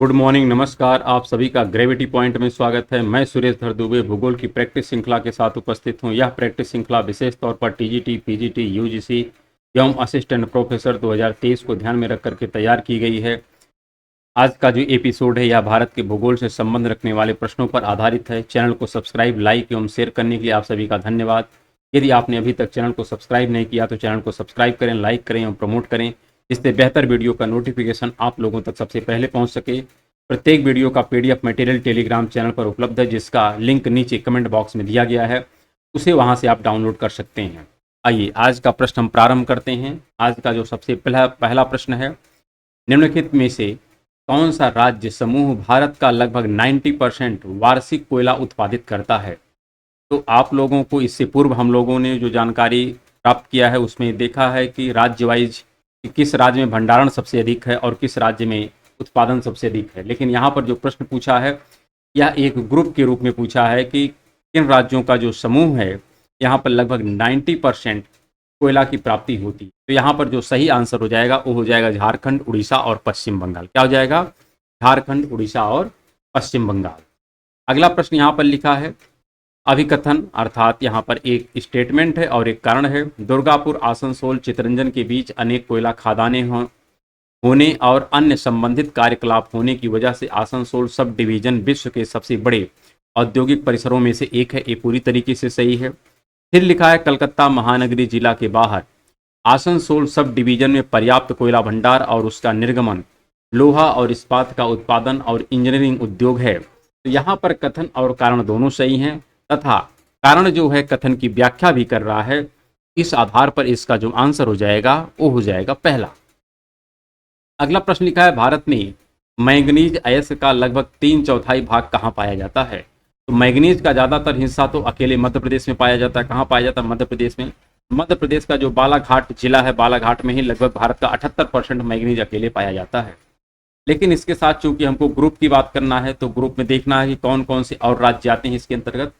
Good morning, नमस्कार। आप सभी का ग्रेविटी पॉइंट में स्वागत है। मैं सुरेश धर दुबे भूगोल की प्रैक्टिस श्रृंखला के साथ उपस्थित हूं। यह प्रैक्टिस श्रृंखला विशेष तौर पर टीजीटी, पीजीटी, यूजीसी एवं असिस्टेंट प्रोफेसर 2023 को ध्यान में रख करके तैयार की गई है। आज का जो एपिसोड है यह भारत के भूगोल से संबंध रखने वाले प्रश्नों पर आधारित है। चैनल को सब्सक्राइब, लाइक एवं शेयर करने के लिए आप सभी का धन्यवाद। यदि आपने अभी तक चैनल को सब्सक्राइब नहीं किया तो चैनल को सब्सक्राइब करें, लाइक करें एवं प्रमोट करें, जिससे बेहतर वीडियो का नोटिफिकेशन आप लोगों तक सबसे पहले पहुंच सके। प्रत्येक वीडियो का पीडीएफ मटेरियल टेलीग्राम चैनल पर उपलब्ध है, जिसका लिंक नीचे कमेंट बॉक्स में दिया गया है। उसे वहां से आप डाउनलोड कर सकते हैं। आइए आज का प्रश्न हम प्रारंभ करते हैं। आज का जो सबसे पहला प्रश्न है, निम्नलिखित में से कौन सा राज्य समूह भारत का लगभग 90% वार्षिक कोयला उत्पादित करता है? तो आप लोगों को इससे पूर्व हम लोगों ने जो जानकारी प्राप्त किया है उसमें देखा है कि राज्य वाइज किस राज्य में भंडारण सबसे अधिक है और किस राज्य में उत्पादन सबसे अधिक है। लेकिन यहाँ पर जो प्रश्न पूछा है यह एक ग्रुप के रूप में पूछा है कि किन राज्यों का जो समूह है यहाँ पर लगभग 90% कोयला की प्राप्ति होती है। तो यहाँ पर जो सही आंसर हो जाएगा वो हो जाएगा झारखंड, उड़ीसा और पश्चिम बंगाल। क्या हो जाएगा? झारखंड, उड़ीसा और पश्चिम बंगाल। अगला प्रश्न यहाँ पर लिखा है, अभिकथन अर्थात यहाँ पर एक स्टेटमेंट है और एक कारण है। दुर्गापुर, आसनसोल, चितरंजन के बीच अनेक कोयला खदानें होने और अन्य संबंधित कार्यकलाप होने की वजह से आसनसोल सब डिवीजन विश्व के सबसे बड़े औद्योगिक परिसरों में से एक है। ये पूरी तरीके से सही है। फिर लिखा है, कलकत्ता महानगरी जिला के बाहर आसनसोल सब डिवीजन में पर्याप्त कोयला भंडार और उसका निर्गमन लोहा और इस्पात का उत्पादन और इंजीनियरिंग उद्योग है। तो यहाँ पर कथन और कारण दोनों सही हैं तथा कारण जो है कथन की व्याख्या भी कर रहा है। इस आधार पर इसका जो आंसर हो जाएगा वो हो जाएगा पहला। अगला प्रश्न लिखा है, भारत में मैंगनीज अयस्क का लगभग 3/4 भाग कहाँ पाया जाता है? तो मैंगनीज का ज़्यादातर हिस्सा तो अकेले मध्य प्रदेश में पाया जाता है। कहाँ पाया जाता है? मध्य प्रदेश में। मध्य प्रदेश का जो बालाघाट जिला है, बालाघाट में ही लगभग भारत का 78% मैंगनीज अकेले पाया जाता है। लेकिन इसके साथ चूंकि हमको ग्रुप की बात करना है तो ग्रुप में देखना है कि कौन कौन से और राज्य आते हैं इसके अंतर्गत।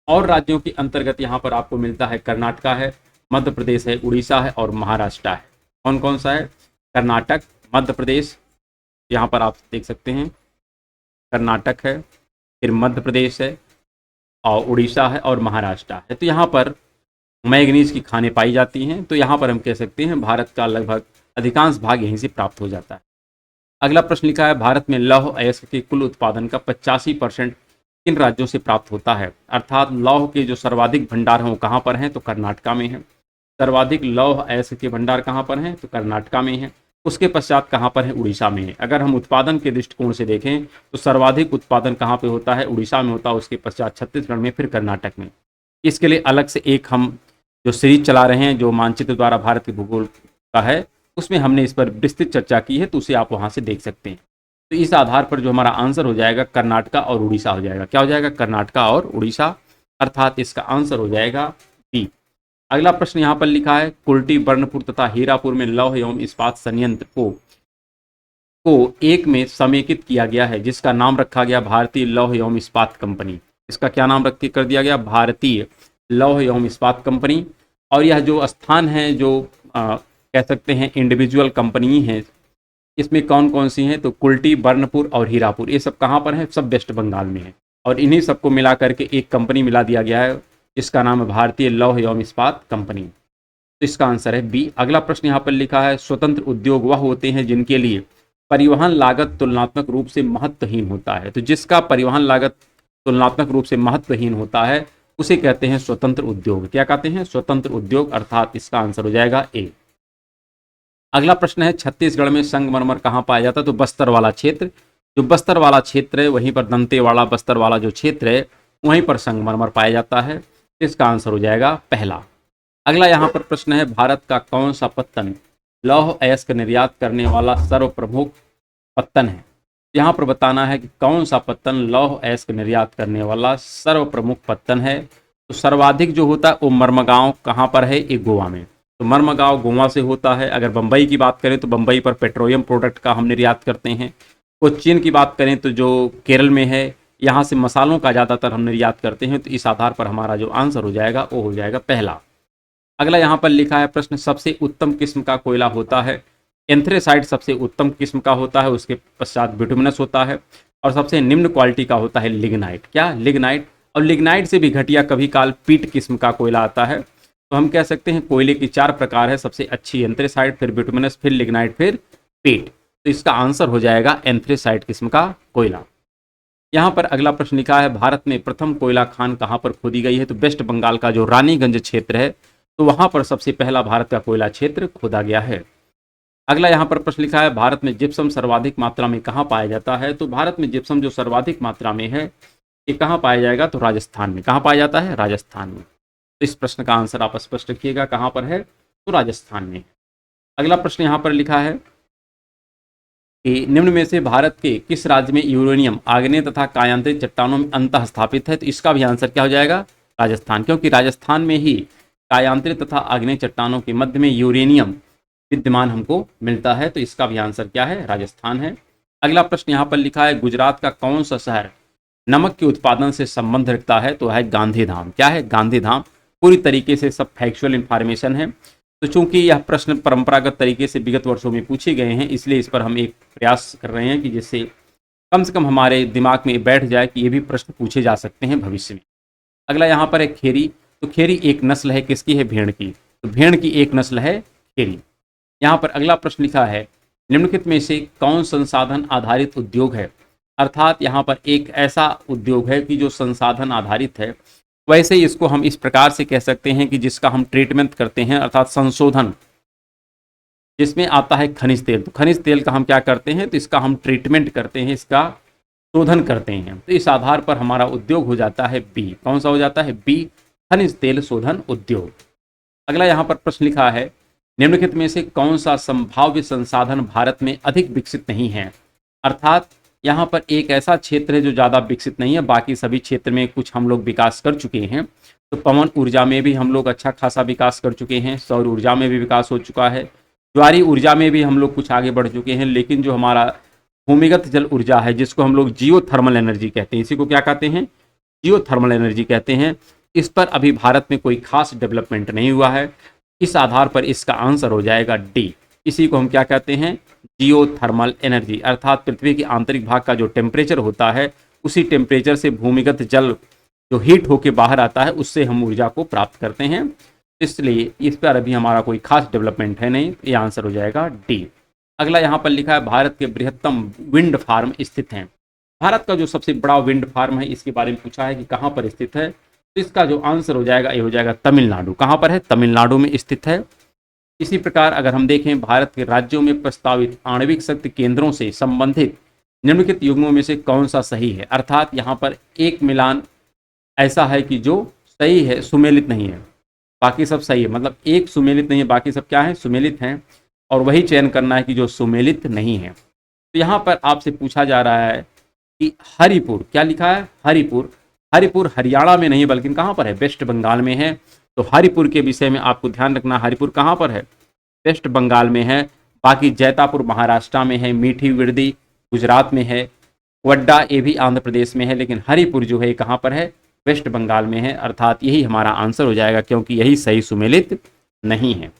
और राज्यों के अंतर्गत यहाँ पर आपको मिलता है कर्नाटका है, मध्य प्रदेश है, उड़ीसा है और महाराष्ट्र है। कौन कौन सा है? कर्नाटक, मध्य प्रदेश, यहाँ पर आप देख सकते हैं कर्नाटक है, फिर मध्य प्रदेश है और उड़ीसा है और महाराष्ट्र है। तो यहाँ पर मैंगनीज की खानें पाई जाती हैं। तो यहाँ पर हम कह सकते हैं भारत का लगभग अधिकांश भाग यहीं से प्राप्त हो जाता है। अगला प्रश्न लिखा है, भारत में लौह अयस्क के कुल उत्पादन का 85% किन राज्यों से प्राप्त होता है? अर्थात लौह के जो सर्वाधिक भंडार हैं वो कहाँ पर हैं? तो कर्नाटका में है। सर्वाधिक लौह अयस्क के भंडार कहाँ पर हैं? तो कर्नाटका में है। उसके पश्चात कहाँ पर है? उड़ीसा में है। अगर हम उत्पादन के दृष्टिकोण से देखें तो सर्वाधिक उत्पादन कहाँ पे होता है? उड़ीसा में होता है। उसके पश्चात छत्तीसगढ़ में, फिर कर्नाटक में। इसके लिए अलग से एक हम जो सीरीज चला रहे हैं जो मानचित्र द्वारा भारत के भूगोल का है, उसमें हमने इस पर विस्तृत चर्चा की है, तो उसे आप वहाँ से देख सकते हैं। तो इस आधार पर जो हमारा आंसर हो जाएगा कर्नाटका और उड़ीसा हो जाएगा। क्या हो जाएगा? कर्नाटका और उड़ीसा, अर्थात इसका आंसर हो जाएगा बी। अगला प्रश्न यहाँ पर लिखा है, कुल्टी, बर्नपुर तथा हीरापुर में लौह एवं इस्पात संयंत्र को एक में समेकित किया गया है, जिसका नाम रखा गया भारतीय लौह एवं इस्पात कंपनी। इसका क्या नाम रख कर दिया गया? भारतीय लौह एवं इस्पात कंपनी। और यह जो स्थान है जो कह सकते हैं इंडिविजुअल कंपनी है, इसमें कौन कौन सी हैं? तो कुल्टी, बर्नपुर और हीरापुर, ये सब कहाँ पर हैं? सब वेस्ट बंगाल में है। और इन्हीं सबको मिला करके एक कंपनी मिला दिया गया है, इसका नाम है भारतीय लौह एवं इस्पात कंपनी। तो इसका आंसर है बी। अगला प्रश्न यहाँ पर लिखा है, स्वतंत्र उद्योग वह होते हैं जिनके लिए परिवहन लागत तुलनात्मक रूप से महत्वहीन होता है। तो जिसका परिवहन लागत तुलनात्मक रूप से महत्वहीन होता है उसे कहते हैं स्वतंत्र उद्योग। क्या कहते हैं? स्वतंत्र उद्योग, अर्थात इसका आंसर हो जाएगा ए। अगला प्रश्न है, छत्तीसगढ़ में संगमरमर कहाँ पाया जाता है? तो बस्तर वाला क्षेत्र, जो बस्तर वाला क्षेत्र है वहीं पर दंतेवाड़ा, बस्तर वाला जो क्षेत्र है वहीं पर संगमरमर पाया जाता है। इसका आंसर हो जाएगा पहला। अगला यहाँ पर प्रश्न है, भारत का कौन सा पत्तन लौह अयस्क निर्यात करने वाला सर्वप्रमुख पत्तन है? यहाँ पर बताना है कि कौन सा पत्तन लौह अयस्क निर्यात करने वाला सर्वप्रमुख पत्तन है। तो सर्वाधिक जो होता है वो मर्मगांव कहाँ पर है? एक गोवा में। तो मर्मगांव गोवा से होता है। अगर बम्बई की बात करें तो बम्बई पर पेट्रोलियम प्रोडक्ट का हम निर्यात करते हैं। कोच्चिन की बात करें तो जो केरल में है, यहाँ से मसालों का ज़्यादातर हम निर्यात करते हैं। तो इस आधार पर हमारा जो आंसर हो जाएगा वो हो जाएगा पहला। अगला यहाँ पर लिखा है प्रश्न, सबसे उत्तम किस्म का कोयला होता है? एंथ्रेसाइट सबसे उत्तम किस्म का होता है, उसके पश्चात बिटुमिनस होता है, और सबसे निम्न क्वालिटी का होता है लिग्नाइट। क्या? लिग्नाइट। और लिग्नाइट से भी घटिया कभी काल पीट किस्म का कोयला आता है। तो हम कह सकते हैं कोयले की 4 प्रकार है, सबसे अच्छी एंथ्रेसाइट, फिर बिटुमिनस, फिर लिग्नाइट, फिर पीट। तो इसका आंसर हो जाएगा एंथ्रेसाइट किस्म का कोयला। यहाँ पर अगला प्रश्न लिखा है, भारत में प्रथम कोयला खान कहाँ पर खोदी गई है? तो वेस्ट बंगाल का जो रानीगंज क्षेत्र है, तो वहां पर सबसे पहला भारत का कोयला क्षेत्र खोदा गया है। अगला यहाँ पर प्रश्न लिखा है, भारत में जिप्सम सर्वाधिक मात्रा में कहाँ पाया जाता है? तो भारत में जिप्सम जो सर्वाधिक मात्रा में है, ये कहाँ पाया जाएगा? तो राजस्थान में। कहाँ पाया जाता है? राजस्थान में। तो इस प्रश्न का आंसर आप स्पष्ट रखिएगा, कहाँ पर है? तो राजस्थान में। अगला प्रश्न यहाँ पर लिखा है कि निम्न में से भारत के किस राज्य में यूरेनियम आग्नेय तथा कायांतरित चट्टानों में अंतः स्थापित है? तो इसका भी आंसर क्या हो जाएगा? राजस्थान, क्योंकि राजस्थान में ही कायांतरित तथा आग्नेय चट्टानों के मध्य में यूरेनियम विद्यमान हमको मिलता है। तो इसका भी आंसर क्या है? राजस्थान है। अगला प्रश्न यहाँ पर लिखा है, गुजरात का कौन सा शहर नमक के उत्पादन से संबंध रखता है? तो है गांधीधाम। क्या है? गांधीधाम। पूरी तरीके से सब फैक्चुअल इंफॉर्मेशन है। तो चूंकि यह प्रश्न परंपरागत तरीके से विगत वर्षों में पूछे गए हैं, इसलिए इस पर हम एक प्रयास कर रहे हैं कि जिससे कम से कम हमारे दिमाग में बैठ जाए कि ये भी प्रश्न पूछे जा सकते हैं भविष्य में। अगला यहाँ पर है खेरी। तो खेरी एक नस्ल है, किसकी है? भेड़ की। तो भेड़ की एक नस्ल है खेरी। यहाँ पर अगला प्रश्न लिखा है, निम्नलिखित में से कौन संसाधन आधारित उद्योग है? अर्थात यहाँ पर एक ऐसा उद्योग है कि जो संसाधन आधारित है। वैसे ही इसको हम इस प्रकार से कह सकते हैं कि जिसका हम ट्रीटमेंट करते हैं, अर्थात संशोधन, जिसमें आता है खनिज तेल। तो खनिज तेल का हम क्या करते हैं? तो इसका हम ट्रीटमेंट करते हैं, इसका शोधन करते हैं। तो इस आधार पर हमारा उद्योग हो जाता है बी। कौन सा हो जाता है? बी, खनिज तेल शोधन उद्योग। अगला यहाँ पर प्रश्न लिखा है, निम्नलिखित में से कौन सा संभाव्य संसाधन भारत में अधिक विकसित नहीं है? अर्थात यहाँ पर एक ऐसा क्षेत्र है जो ज़्यादा विकसित नहीं है, बाकी सभी क्षेत्र में कुछ हम लोग विकास कर चुके हैं। तो पवन ऊर्जा में भी हम लोग अच्छा खासा विकास कर चुके हैं, सौर ऊर्जा में भी विकास हो चुका है, ज्वारी ऊर्जा में भी हम लोग कुछ आगे बढ़ चुके हैं। लेकिन जो हमारा भूमिगत जल ऊर्जा है, जिसको हम लोग जियो थर्मल एनर्जी कहते हैं, इसी को क्या कहते हैं? जियो थर्मल एनर्जी कहते हैं। इस पर अभी भारत में कोई खास डेवलपमेंट नहीं हुआ है। इस आधार पर इसका आंसर हो जाएगा डी। इसी को हम क्या कहते हैं? जियो थर्मल एनर्जी। अर्थात पृथ्वी के आंतरिक भाग का जो टेम्परेचर होता है, उसी टेम्परेचर से भूमिगत जल जो हीट होके बाहर आता है, उससे हम ऊर्जा को प्राप्त करते हैं। इसलिए इस पर अभी हमारा कोई खास डेवलपमेंट है नहीं। ये आंसर हो जाएगा डी। अगला यहाँ पर लिखा है, भारत के बृहत्तम विंड फार्म स्थित हैं। भारत का जो सबसे बड़ा विंड फार्म है, इसके बारे में पूछा है कि कहाँ पर स्थित है। तो इसका जो आंसर हो जाएगा, ये हो जाएगा तमिलनाडु। कहाँ पर है? तमिलनाडु में स्थित है। इसी प्रकार अगर हम देखें, भारत के राज्यों में प्रस्तावित आणविक शक्ति केंद्रों से संबंधित निम्नलिखित युग्मों में से कौन सा सही है? अर्थात यहाँ पर एक मिलान ऐसा है कि जो सही है, सुमेलित नहीं है, बाकी सब सही है। मतलब एक सुमेलित नहीं है, बाकी सब क्या है? सुमेलित हैं। और वही चयन करना है कि जो सुमेलित नहीं है। तो यहाँ पर आपसे पूछा जा रहा है कि हरिपुर, क्या लिखा है? हरिपुर। हरिपुर हरियाणा में नहीं बल्कि कहाँ पर है? वेस्ट बंगाल में है। तो हरिपुर के विषय में आपको ध्यान रखना, हरिपुर कहाँ पर है? वेस्ट बंगाल में है। बाकी जैतापुर महाराष्ट्र में है, मीठी विर्दी गुजरात में है, वड्डा ये भी आंध्र प्रदेश में है, लेकिन हरिपुर जो है कहाँ पर है? वेस्ट बंगाल में है। अर्थात यही हमारा आंसर हो जाएगा, क्योंकि यही सही सुमेलित नहीं है।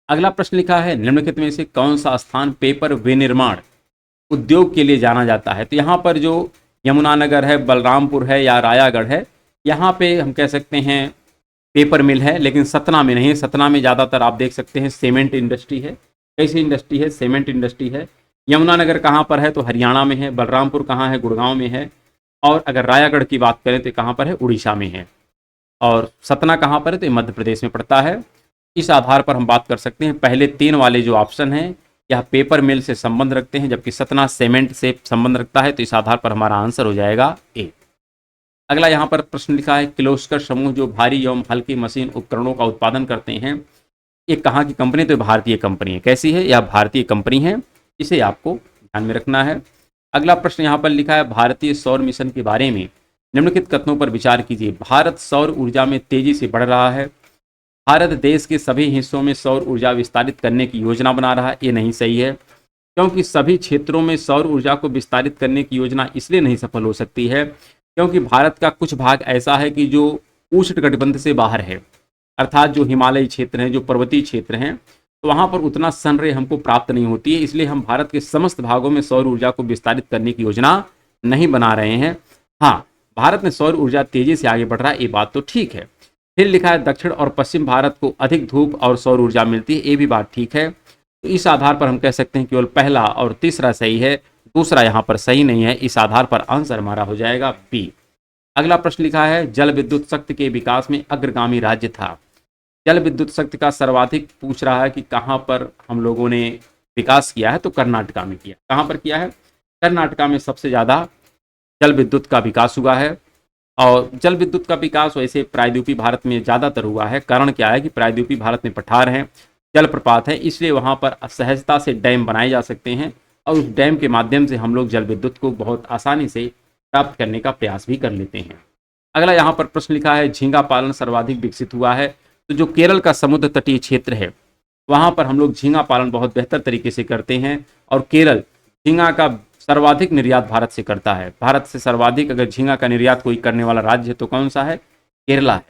अगला प्रश्न लिखा है, निम्नलिखित में से कौन सा स्थान पेपर विनिर्माण उद्योग के लिए जाना जाता है? तो यहाँ पर जो यमुनानगर है, बलरामपुर है या रायागढ़ है, यहाँ पे हम कह सकते हैं पेपर मिल है, लेकिन सतना में नहीं है। सतना में ज़्यादातर आप देख सकते हैं सीमेंट इंडस्ट्री है। कैसी इंडस्ट्री है? सीमेंट इंडस्ट्री है। यमुनानगर कहाँ पर है? तो हरियाणा में है। बलरामपुर कहाँ है? गुड़गांव में है। और अगर रायागढ़ की बात करें तो कहाँ पर है? उड़ीसा में है। और सतना कहाँ पर है? तो मध्य प्रदेश में पड़ता है। इस आधार पर हम बात कर सकते हैं, पहले 3 वाले जो ऑप्शन हैं यह पेपर मिल से संबंध रखते हैं, जबकि सतना सीमेंट से संबंध रखता है। तो इस आधार पर हमारा आंसर हो जाएगा ए। अगला यहाँ पर प्रश्न लिखा है, किर्लोस्कर समूह जो भारी एवं हल्की मशीन उपकरणों का उत्पादन करते हैं, ये कहाँ की कंपनी? तो भारतीय कंपनी है। कैसी है? यह भारतीय कंपनी है। इसे आपको ध्यान में रखना है। अगला प्रश्न यहाँ पर लिखा है, भारतीय सौर मिशन के बारे में निम्नलिखित कथनों पर विचार कीजिए। भारत सौर ऊर्जा में तेजी से बढ़ रहा है। भारत देश के सभी हिस्सों में सौर ऊर्जा विस्तारित करने की योजना बना रहा है। ये नहीं सही है, क्योंकि सभी क्षेत्रों में सौर ऊर्जा को विस्तारित करने की योजना इसलिए नहीं सफल हो सकती है क्योंकि भारत का कुछ भाग ऐसा है कि जो उष्णकटिबंध से बाहर है, अर्थात जो हिमालयी क्षेत्र हैं, जो पर्वतीय क्षेत्र हैं, तो वहाँ पर उतना सन रे हमको प्राप्त नहीं होती है, इसलिए हम भारत के समस्त भागों में सौर ऊर्जा को विस्तारित करने की योजना नहीं बना रहे हैं। हाँ, भारत में सौर ऊर्जा तेजी से आगे बढ़ रहा है, ये बात तो ठीक है। फिर लिखा है दक्षिण और पश्चिम भारत को अधिक धूप और सौर ऊर्जा मिलती है, ये भी बात ठीक है। तो इस आधार पर हम कह सकते हैं केवल पहला और तीसरा सही है, दूसरा यहाँ पर सही नहीं है। इस आधार पर आंसर हमारा हो जाएगा बी। अगला प्रश्न लिखा है जल विद्युत शक्ति के विकास में अग्रगामी राज्य था। जल विद्युत शक्ति का सर्वाधिक पूछ रहा है कि कहाँ पर हम लोगों ने विकास किया है, तो कर्नाटका में किया। कहाँ पर किया है? कर्नाटका में सबसे ज़्यादा जल विद्युत का विकास हुआ है। और जल विद्युत का विकास वैसे प्रायद्वीपीय भारत में ज़्यादातर हुआ है। कारण क्या है कि प्रायद्वीपीय भारत में पठार हैं, जलप्रपात है, इसलिए वहाँ पर सहजता से डैम बनाए जा सकते हैं और उस डैम के माध्यम से हम लोग जल विद्युत को बहुत आसानी से प्राप्त करने का प्रयास भी कर लेते हैं। अगला यहाँ पर प्रश्न लिखा है झींगा पालन सर्वाधिक विकसित हुआ है। तो जो केरल का समुद्र तटीय क्षेत्र है वहाँ पर हम लोग झींगा पालन बहुत बेहतर तरीके से करते हैं और केरल झींगा का सर्वाधिक निर्यात भारत से करता है। भारत से सर्वाधिक अगर झींगा का निर्यात कोई करने वाला राज्य है तो कौन सा है? केरला है।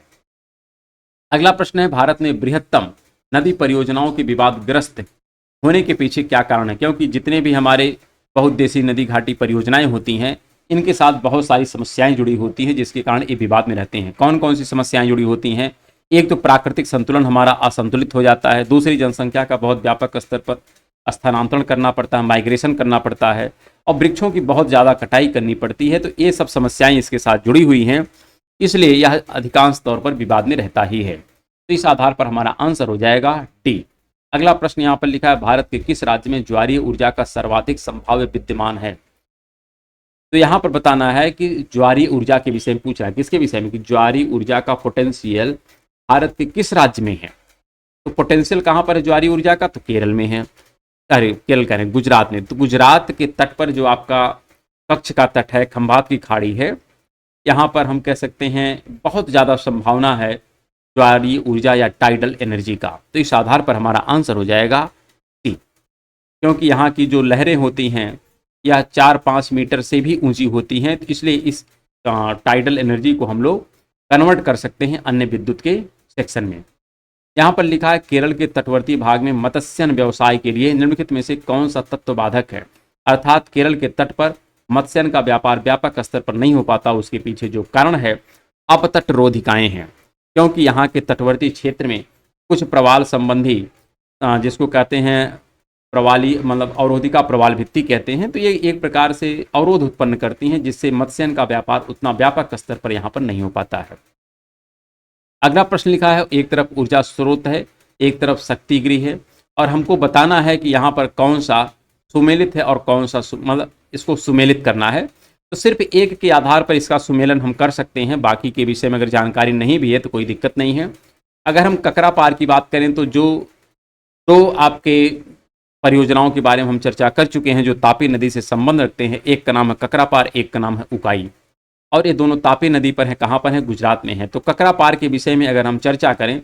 अगला प्रश्न है भारत में बृहत्तम नदी परियोजनाओं के विवादग्रस्त होने के पीछे क्या कारण है? क्योंकि जितने भी हमारे बहुउद्देशीय नदी घाटी परियोजनाएं होती हैं इनके साथ बहुत सारी समस्याएं जुड़ी होती हैं जिसके कारण ये विवाद में रहते हैं। कौन कौन सी समस्याएं जुड़ी होती हैं? एक तो प्राकृतिक संतुलन हमारा असंतुलित हो जाता है, दूसरी जनसंख्या का बहुत व्यापक स्तर पर स्थानांतरण करना पड़ता है, माइग्रेशन करना पड़ता है और वृक्षों की बहुत ज़्यादा कटाई करनी पड़ती है। तो ये सब समस्याएं इसके साथ जुड़ी हुई हैं, इसलिए यह अधिकांश तौर पर विवाद में रहता ही है। तो इस आधार पर हमारा आंसर हो जाएगा डी। अगला प्रश्न यहाँ पर लिखा है भारत के किस राज्य में ज्वारीय ऊर्जा का सर्वाधिक संभाव्य विद्यमान है? तो यहाँ पर बताना है कि ज्वारीय ऊर्जा के विषय में पूछ रहा है। किसके विषय में? कि ज्वारीय ऊर्जा का पोटेंशियल भारत के किस राज्य में है? तो पोटेंशियल कहाँ पर है ज्वारीय ऊर्जा का? तो केरल में है। अरे केरल कह रहे हैं, गुजरात में। तो गुजरात के तट पर जो आपका कच्छ का तट है, खंभात की खाड़ी है, यहाँ पर हम कह सकते हैं बहुत ज़्यादा संभावना है ज्वारीय ऊर्जा या टाइडल एनर्जी का। तो इस आधार पर हमारा आंसर हो जाएगा सी, क्योंकि यहाँ की जो लहरें होती हैं यह 4-5 मीटर से भी ऊंची होती हैं, तो इसलिए इस टाइडल एनर्जी को हम लोग कन्वर्ट कर सकते हैं अन्य विद्युत के सेक्शन में। यहाँ पर लिखा है केरल के तटवर्ती भाग में मत्स्यन व्यवसाय के लिए निम्नलिखित में से कौन सा तत्व बाधक है? अर्थात केरल के तट पर मत्स्यन का व्यापार व्यापक स्तर पर नहीं हो पाता, उसके पीछे जो कारण है अपतट रोधिकाएं हैं। क्योंकि यहाँ के तटवर्ती क्षेत्र में कुछ प्रवाल संबंधी जिसको कहते हैं प्रवाली, मतलब अवरोधिका प्रवाल भित्ति कहते हैं, तो ये एक प्रकार से अवरोध उत्पन्न करती हैं जिससे मत्स्यन का व्यापार उतना व्यापक स्तर पर यहाँ पर नहीं हो पाता है। अगला प्रश्न लिखा है एक तरफ ऊर्जा स्रोत है, एक तरफ शक्ति गृह है और हमको बताना है कि यहाँ पर कौन सा सुमेलित है और कौन सा मतलब इसको सुमेलित करना है। तो सिर्फ एक के आधार पर इसका सुमेलन हम कर सकते हैं, बाकी के विषय में अगर जानकारी नहीं भी है तो कोई दिक्कत नहीं है। अगर हम ककरा पार की बात करें तो जो दो आपके परियोजनाओं के बारे में हम चर्चा कर चुके हैं जो तापी नदी से संबंध रखते हैं, एक का नाम है ककरा पार, एक का नाम है उकाई, और ये दोनों तापी नदी पर है। कहाँ पर है? गुजरात में है। तो ककरा पार के विषय में अगर हम चर्चा करें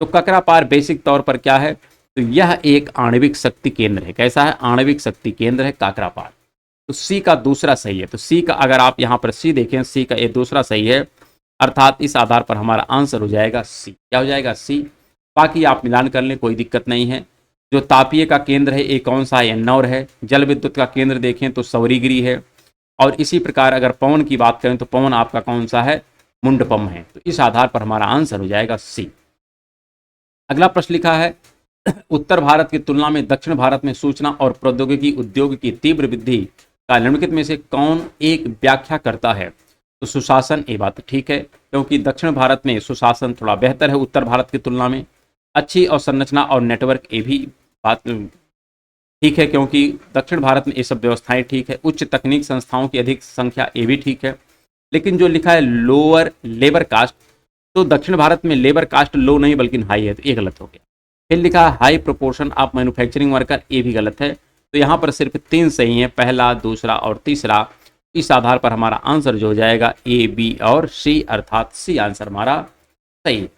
तो ककरा पार बेसिक तौर पर क्या है? तो यह एक आणविक शक्ति केंद्र है। कैसा है? आणविक शक्ति केंद्र है काकरा पार। तो सी का दूसरा सही है। तो सी का अगर आप यहाँ पर सी देखें, सी का ये दूसरा सही है, अर्थात इस आधार पर हमारा आंसर हो जाएगा सी। क्या हो जाएगा? सी। बाकी आप मिलान कर लें, कोई दिक्कत नहीं है। जो तापीय का केंद्र है ये कौन सा है? एन्नौर है। जल विद्युत का केंद्र देखें तो सौरीगिरी है। और इसी प्रकार अगर पवन की बात करें तो पवन आपका कौन सा है? मुंडपम है। तो इस आधार पर हमारा आंसर हो जाएगा सी। अगला प्रश्न लिखा है उत्तर भारत की तुलना में दक्षिण भारत में सूचना और प्रौद्योगिकी उद्योग की तीव्र वृद्धि का निम्नलिखित में से कौन एक व्याख्या करता है? तो सुशासन। ये बात ठीक है क्योंकि दक्षिण भारत में सुशासन थोड़ा बेहतर है उत्तर भारत की तुलना में। अच्छी अवसंरचना और नेटवर्क, ये भी बात ठीक है क्योंकि दक्षिण भारत में ये सब व्यवस्थाएं ठीक है। उच्च तकनीक संस्थाओं की अधिक संख्या, ये भी ठीक है। लेकिन जो लिखा है लोअर लेबर कास्ट, तो दक्षिण भारत में लेबर कास्ट लो नहीं बल्कि हाई है, तो ये गलत हो गया। फिर लिखा है high proportion of manufacturing worker, ये भी गलत है। तो यहाँ पर सिर्फ 3 सही हैं, पहला, दूसरा और तीसरा। इस आधार पर हमारा आंसर जो हो जाएगा ए, बी और सी, अर्थात सी आंसर हमारा सही।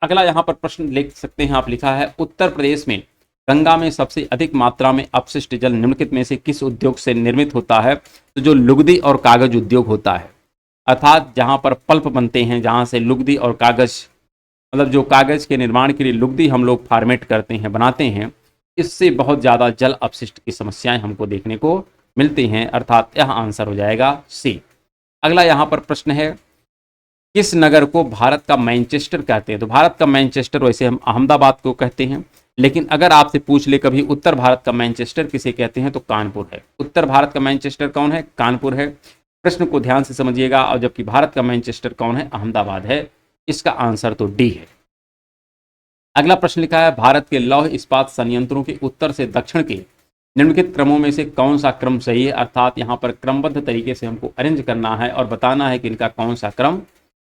अगला यहाँ पर प्रश्न लिख सकते हैं आप, लिखा है उत्तर प्रदेश में गंगा में सबसे अधिक मात्रा में अपशिष्ट जल निम्नलिखित में से किस उद्योग से निर्मित होता है? तो जो लुगदी और कागज उद्योग होता है, अर्थात जहाँ पर पल्प बनते हैं, जहाँ से लुगदी और कागज मतलब जो कागज़ के निर्माण के लिए लुगदी हम लोग फॉर्मेट करते हैं, बनाते हैं, इससे बहुत ज़्यादा जल अपशिष्ट की समस्याएं हमको देखने को मिलती हैं, अर्थात यह आंसर हो जाएगा सी। अगला यहाँ पर प्रश्न है, किस नगर को भारत का मैनचेस्टर कहते हैं? तो भारत का मैनचेस्टर वैसे हम अहमदाबाद को कहते हैं, लेकिन अगर आपसे पूछ ले कभी उत्तर भारत का मैनचेस्टर किसे कहते हैं, तो कानपुर है। उत्तर भारत का मैनचेस्टर कौन है? कानपुर है। प्रश्न को ध्यान से समझिएगा। और जबकि भारत का मैनचेस्टर कौन है? अहमदाबाद है। इसका आंसर तो डी है। अगला प्रश्न लिखा है, भारत के लौह इस्पात संयंत्रों के उत्तर से दक्षिण के निम्नलिखित क्रमों में से कौन सा क्रम सही है? अर्थात यहाँ पर क्रमबद्ध तरीके से हमको अरेंज करना है और बताना है कि इनका कौन सा क्रम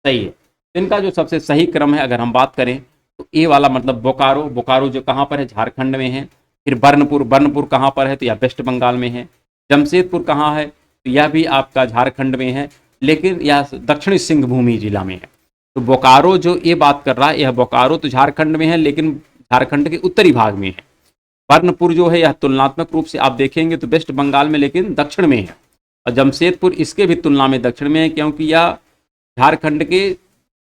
सही है। तो इनका जो सबसे सही क्रम है अगर हम बात करें तो ए वाला, मतलब बोकारो, बोकारो जो कहाँ पर है? झारखंड में है। फिर बर्नपुर, बर्नपुर कहाँ पर है? तो यह वेस्ट बंगाल में है। जमशेदपुर कहाँ है? तो यह भी आपका झारखंड में है, लेकिन यह दक्षिणी सिंहभूमि जिला में है। तो बोकारो जो ये बात कर रहा है, यह बोकारो तो झारखंड में है, लेकिन झारखंड के उत्तरी भाग में है। बर्नपुर जो है यह तुलनात्मक रूप से आप देखेंगे तो वेस्ट बंगाल में, लेकिन दक्षिण में है। और जमशेदपुर इसके भी तुलना में दक्षिण में है, क्योंकि यह झारखंड के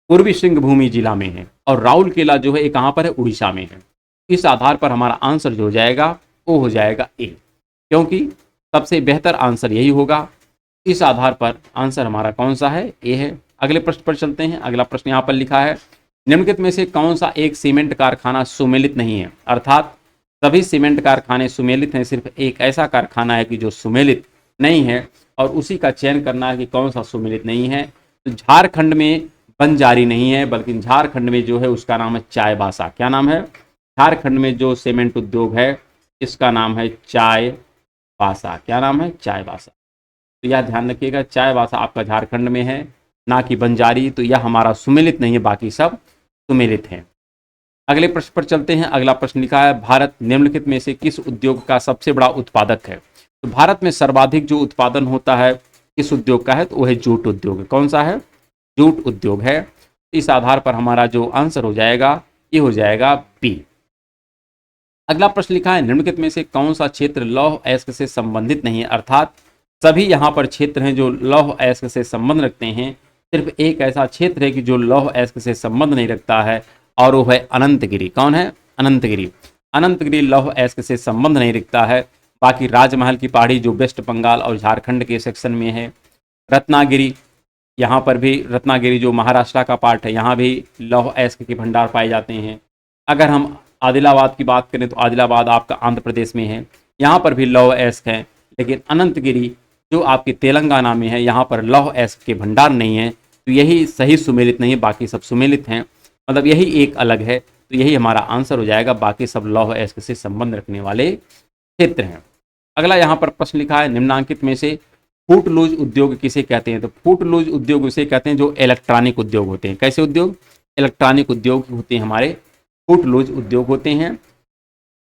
पूर्वी सिंहभूमि जिला में है। और राउरकेला जो है ये कहाँ पर है? उड़ीसा में है। इस आधार पर हमारा आंसर जो हो जाएगा वो हो जाएगा ए, क्योंकि सबसे बेहतर आंसर यही होगा। इस आधार पर आंसर हमारा कौन सा है? ए है। अगले प्रश्न पर चलते हैं। अगला प्रश्न यहाँ पर लिखा है, निम्नलिखित में से कौन सा एक सीमेंट कारखाना सुमेलित नहीं है? अर्थात सभी सीमेंट कारखाने सुमेलित हैं, सिर्फ एक ऐसा कारखाना है कि जो सुमेलित नहीं है, और उसी का चयन करना है कि कौन सा सुमेलित नहीं है। तो झारखंड में बंजारी नहीं है, बल्कि झारखंड में जो है उसका नाम है चायबासा। क्या नाम है? झारखंड में जो सीमेंट उद्योग है इसका नाम है चायबासा। क्या नाम है? चायबासा। तो यह ध्यान रखिएगा, चायबासा आपका झारखंड में है, ना कि बंजारी। तो यह हमारा सुमेलित नहीं है, बाकी सब सुमेलित हैं। अगले प्रश्न पर चलते हैं। अगला प्रश्न लिखा है, भारत निम्नलिखित में से किस उद्योग का सबसे बड़ा उत्पादक है? तो भारत में सर्वाधिक जो उत्पादन होता है किस उद्योग का है? तो वह है जूट उद्योग। कौन सा है? जूट उद्योग है। इस आधार पर हमारा जो आंसर हो जाएगा ये हो जाएगा बी। अगला प्रश्न लिखा है, निम्नलिखित में से कौन सा क्षेत्र लौह अयस्क से संबंधित नहीं है? अर्थात सभी यहाँ पर क्षेत्र हैं जो लौह अयस्क से संबंध रखते हैं, सिर्फ एक ऐसा क्षेत्र है कि जो लौह अयस्क से संबंध नहीं रखता है, और वो है अनंतगिरी। कौन है? अनंतगिरी। अनंतगिरी लौह अयस्क से संबंध नहीं रखता है। बाकी राजमहल की पहाड़ी जो वेस्ट बंगाल और झारखंड के सेक्शन में है। रत्नागिरी, यहाँ पर भी रत्नागिरी जो महाराष्ट्र का पार्ट है, यहाँ भी लौह अयस्क के भंडार पाए जाते हैं। अगर हम आदिलाबाद की बात करें तो आदिलाबाद आपका आंध्र प्रदेश में है, यहाँ पर भी लौह अयस्क है। लेकिन अनंतगिरी जो आपके तेलंगाना में है, यहाँ पर लौह अयस्क के भंडार नहीं है। तो यही सही सुमेलित नहीं है, बाकी सब सुमेलित हैं, मतलब यही एक अलग है। तो यही हमारा आंसर हो जाएगा, बाकी सब लौह अयस्क से संबंध रखने वाले क्षेत्र हैं। अगला यहाँ पर प्रश्न लिखा है, निम्नांकित में से फूट लूज उद्योग किसे कहते हैं? तो फूट लूज उद्योग उसे कहते हैं जो इलेक्ट्रॉनिक उद्योग होते हैं। कैसे उद्योग? इलेक्ट्रॉनिक उद्योग होते हैं हमारे, फूट लूज उद्योग होते हैं।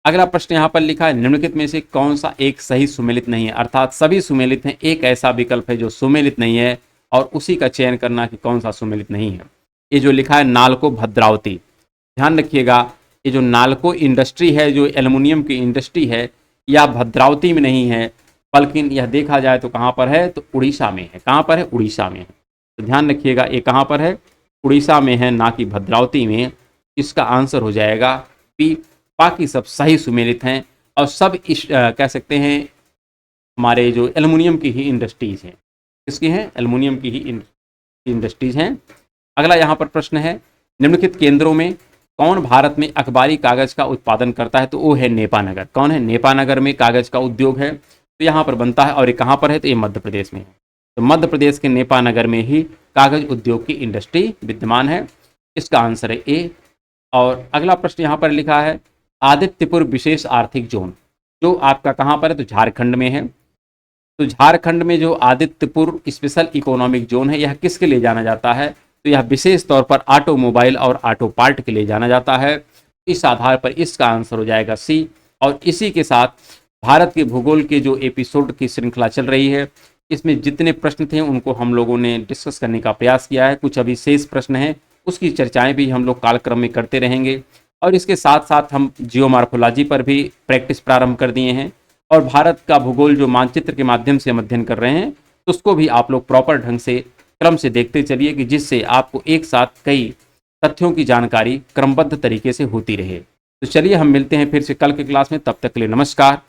अगला प्रश्न यहाँ पर लिखा है, निम्नलिखित में से कौन सा एक सही सुमेलित नहीं है? अर्थात सभी सुमेलित हैं, एक ऐसा विकल्प है जो सुमेलित नहीं है, और उसी का चयन करना कि कौन सा सुमेलित नहीं है। ये जो लिखा है नालको भद्रावती, ध्यान रखिएगा, ये जो नालको इंडस्ट्री है, जो एल्युमिनियम की इंडस्ट्री है, यह भद्रावती में नहीं है, बल्कि यह देखा जाए तो कहाँ पर है? तो उड़ीसा में है। कहाँ पर है? उड़ीसा में है। तो ध्यान रखिएगा, ये कहाँ पर है? उड़ीसा में है, ना कि भद्रावती में। इसका आंसर हो जाएगा बी। बाकी सब सही सुमेलित हैं, और सब कह सकते हैं हमारे जो एल्युमिनियम की ही इंडस्ट्रीज हैं। किसकी हैं? एल्युमिनियम की ही इंडस्ट्रीज हैं। अगला यहाँ पर प्रश्न है, निम्नलिखित केंद्रों में कौन भारत में अखबारी कागज का उत्पादन करता है? तो वो है नेपानगर। कौन है? नेपानगर में कागज का उद्योग है, तो यहाँ पर बनता है। और ये कहाँ पर है? तो ये मध्य प्रदेश में है। तो मध्य प्रदेश के नेपानगर में ही कागज उद्योग की इंडस्ट्री विद्यमान है। इसका आंसर है ए। और अगला प्रश्न यहाँ पर लिखा है, आदित्यपुर विशेष आर्थिक जोन जो आपका कहाँ पर है? तो झारखंड में है। तो झारखंड में जो आदित्यपुर स्पेशल इकोनॉमिक जोन है, यह किसके लिए जाना जाता है? तो यह विशेष तौर पर ऑटोमोबाइल और ऑटो पार्ट के लिए जाना जाता है। इस आधार पर इसका आंसर हो जाएगा सी। और इसी के साथ भारत के भूगोल के जो एपिसोड की श्रृंखला चल रही है, इसमें जितने प्रश्न थे उनको हम लोगों ने डिस्कस करने का प्रयास किया है। कुछ अभी शेष प्रश्न हैं, उसकी चर्चाएं भी हम लोग कालक्रम में करते रहेंगे। और इसके साथ साथ हम जियोमॉर्फोलॉजी पर भी प्रैक्टिस प्रारंभ कर दिए हैं, और भारत का भूगोल जो मानचित्र के माध्यम से हम अध्ययन कर रहे हैं, तो उसको भी आप लोग प्रॉपर ढंग से क्रम से देखते चलिए, कि जिससे आपको एक साथ कई तथ्यों की जानकारी क्रमबद्ध तरीके से होती रहे। तो चलिए हम मिलते हैं फिर से कल के क्लास में, तब तक के लिए नमस्कार।